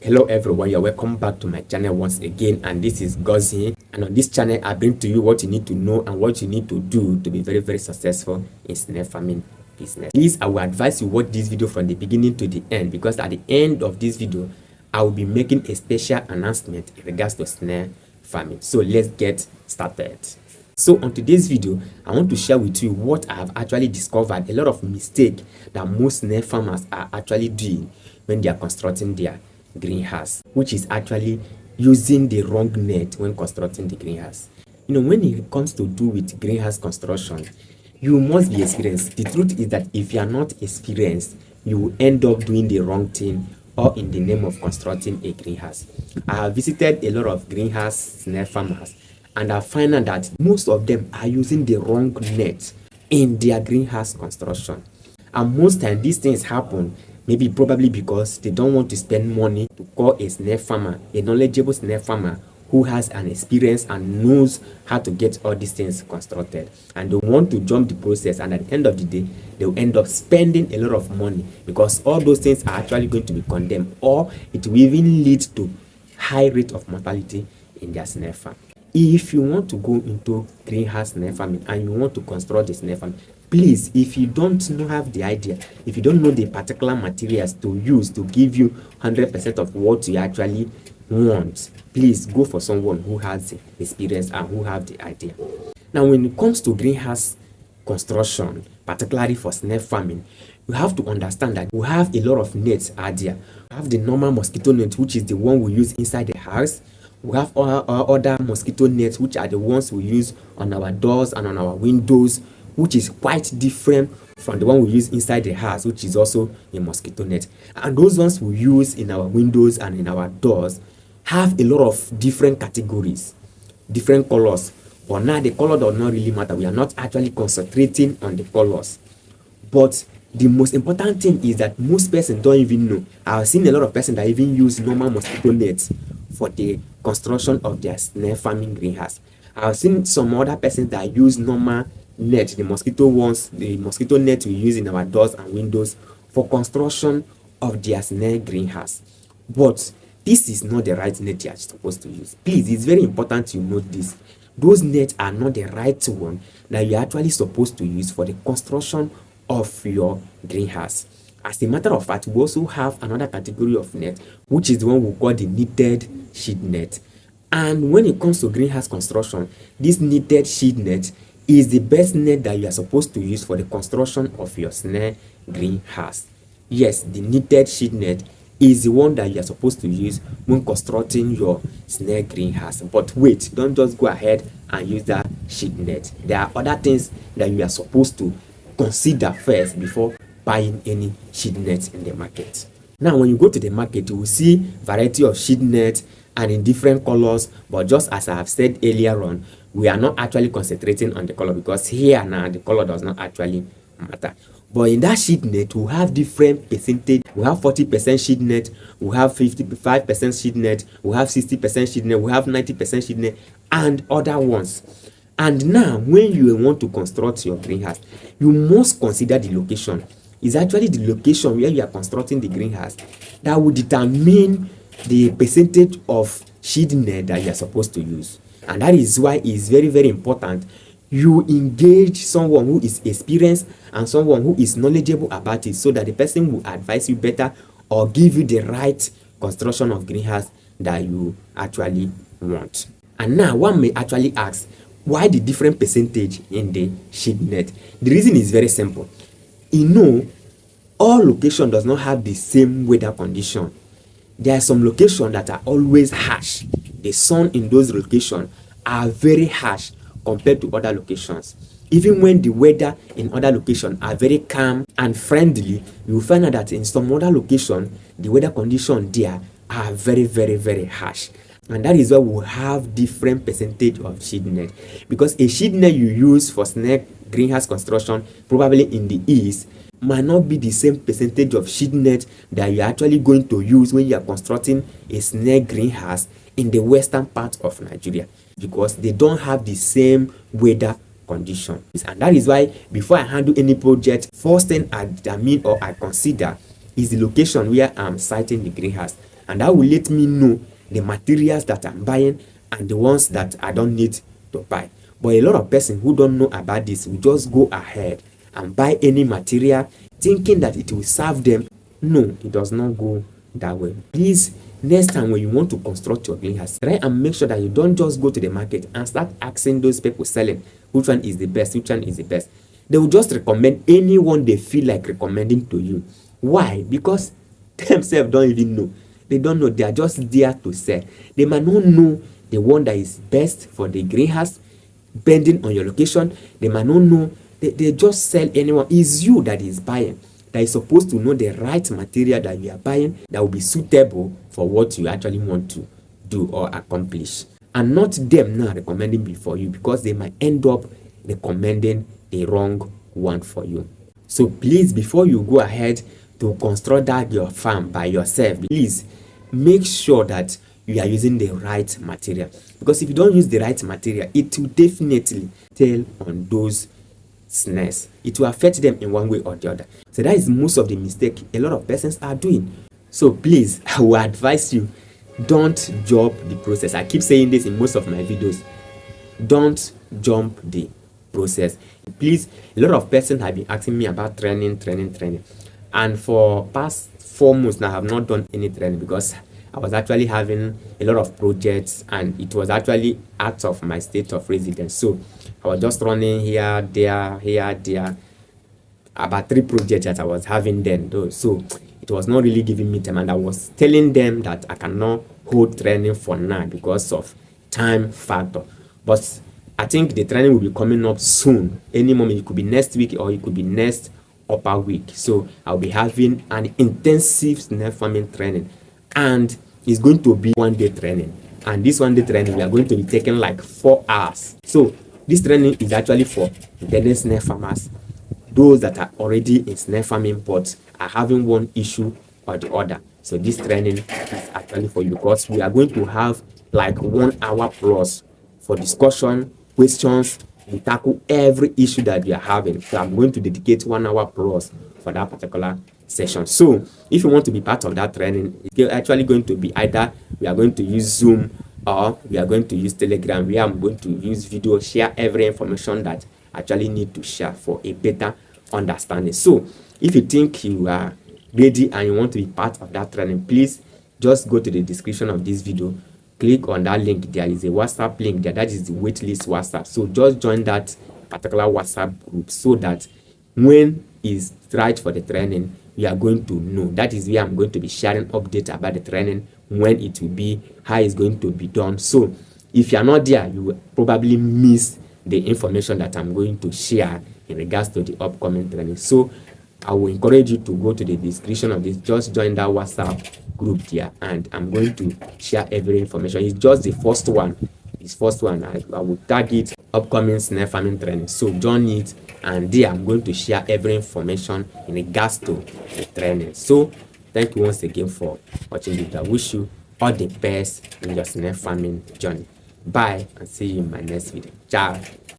Hello everyone, you're welcome back to my channel once again, and this is Gozy, and on this channel I bring to you what you need to know and what you need to do to be very successful in snail farming business. Please, I will advise you watch this video from the beginning to the end, because at the end of this video I will be making a special announcement in regards to snail farming. So let's get started. So on today's video, I want to share with you what I have actually discovered, a lot of mistake that most snail farmers are actually doing when they are constructing their greenhouse, which is actually using the wrong net when constructing the greenhouse. When it comes to do with greenhouse construction, you must be experienced. The truth is that if you are not experienced, you will end up doing the wrong thing, or in the name of constructing a greenhouse. I have visited a lot of greenhouse snail farmers, and I find out that most of them are using the wrong net in their greenhouse construction. And most times these things happen probably because they don't want to spend money to call a snail farmer, a knowledgeable snail farmer who has an experience and knows how to get all these things constructed. And they want to jump the process, and at the end of the day, they'll end up spending a lot of money, because all those things are actually going to be condemned, or it will even lead to high rate of mortality in their snail farm. If you want to go into greenhouse snail farming and you want to construct a snail farm, please, if you don't have the idea, if you don't know the particular materials to use to give you 100% of what you actually want, please go for someone who has the experience and who have the idea. Now, when it comes to greenhouse construction, particularly for snail farming, you have to understand that we have a lot of nets out there. We have the normal mosquito net, which is the one we use inside the house. We have other mosquito nets, which are the ones we use on our doors and on our windows, which is quite different from the one we use inside the house, which is also a mosquito net. And those ones we use in our windows and in our doors have a lot of different categories, different colors. But now the color does not really matter. We are not actually concentrating on the colors. But the most important thing is that most persons don't even know. I've seen a lot of persons that even use normal mosquito nets for the construction of their snail farming greenhouse. I've seen some other persons that use normal net, the mosquito net we use in our doors and windows, for construction of their snail greenhouse. But this is not the right net you are supposed to use. Please, it's very important you note this. Those nets are not the right one that you're actually supposed to use for the construction of your greenhouse. As a matter of fact, we also have another category of net, which is the one we call the knitted sheet net. And when it comes to greenhouse construction, this knitted sheet net is the best net that you are supposed to use for the construction of your snail greenhouse. Yes, the knitted sheet net is the one that you are supposed to use when constructing your snail greenhouse. But wait, don't just go ahead and use that sheet net. There are other things that you are supposed to consider first before buying any sheet net in the market. Now, when you go to the market, you will see variety of sheet nets and in different colors. But just as I have said earlier on, we are not actually concentrating on the color, because here now the color does not actually matter. But in that sheet net, we have different percentage. We have 40% sheet net, we have 55% sheet net, we have 60% sheet net, we have 90% sheet net, and other ones. And now, when you want to construct your greenhouse, you must consider the location. It's actually the location where you are constructing the greenhouse that will determine the percentage of sheet net that you are supposed to use. And that is why it's very important you engage someone who is experienced and someone who is knowledgeable about it, so that the person will advise you better or give you the right construction of greenhouse that you actually want. And now one may actually ask, why the different percentage in the sheet net? The reason is very simple. All location does not have the same weather condition. There are some locations that are always harsh. The sun in those locations are very harsh compared to other locations. Even when the weather in other locations are very calm and friendly, you will find out that in some other locations, the weather conditions there are very harsh. And that is why we have different percentage of sheet net. Because a sheet net you use for snail greenhouse construction, probably in the east, might not be the same percentage of sheet net that you're actually going to use when you're constructing a snail greenhouse in the western part of Nigeria, because they don't have the same weather condition. And that is why before I handle any project, first thing I consider is the location where I'm siting the greenhouse. and that will let me know the materials that I'm buying and the ones that I don't need to buy. But a lot of persons who don't know about this will just go ahead and buy any material thinking that it will serve them. No, it does not go that way. Please, next time when you want to construct your greenhouse, try and make sure that you don't just go to the market and start asking those people selling which one is the best, which one is the best. They will just recommend anyone they feel like recommending to you. Why? Because themselves don't even know. They don't know. They are just there to sell. They might not know the one that is best for the greenhouse, depending on your location. They might not know. They just sell anyone. It's you that is buying, that is supposed to know the right material that you are buying that will be suitable for what you actually want to do or accomplish, and not them now recommending before you, because they might end up recommending the wrong one for you. So please, before you go ahead to construct that your farm by yourself, please make sure that you are using the right material, because if you don't use the right material, it will definitely tell on those snails. It will affect them in one way or the other. So that is most of the mistake a lot of persons are doing. So please, I will advise you, don't jump the process. I keep saying this in most of my videos. Don't jump the process. Please, a lot of persons have been asking me about training, and for past 4 months now I have not done any training because I was actually having a lot of projects and it was actually out of my state of residence. So I was just running here, there, about 3 projects that I was having then though. So it was not really giving me time, and I was telling them that I cannot hold training for now because of time factor. But I think the training will be coming up soon. Any moment, it could be next week or it could be next upper week. So I'll be having an intensive snail farming training, and it's going to be 1-day training. And this 1-day training, we are going to be taking like 4 hours. So this training is actually for beginning snail farmers, those that are already in snail farming but are having one issue or the other. So this training is actually for you, because we are going to have like 1 hour plus for discussion, questions. We tackle every issue that we are having. So I'm going to dedicate 1 hour plus for that particular session. So if you want to be part of that training, it's actually going to be either we are going to use Zoom or we are going to use Telegram, where I'm going to use video, share every information that I actually need to share for a better understanding. So if you think you are ready and you want to be part of that training, please just go to the description of this video, click on that link. There is a WhatsApp link there, that is the waitlist WhatsApp. So just join that particular WhatsApp group so that when it's right for the training, you are going to know. That is where I'm going to be sharing updates about the training, when it will be, how it's going to be done. So if you are not there, you will probably miss the information that I'm going to share in regards to the upcoming training. So I will encourage you to go to the description of this, just join that WhatsApp group there, and I'm going to share every information. It's just the first one. I will tag it upcoming snail farming training. So join it, and there I'm going to share every information in regards to the training. So thank you once again for watching this. I wish you all the best in your snail farming journey. Bye, and see you in my next video. Ciao.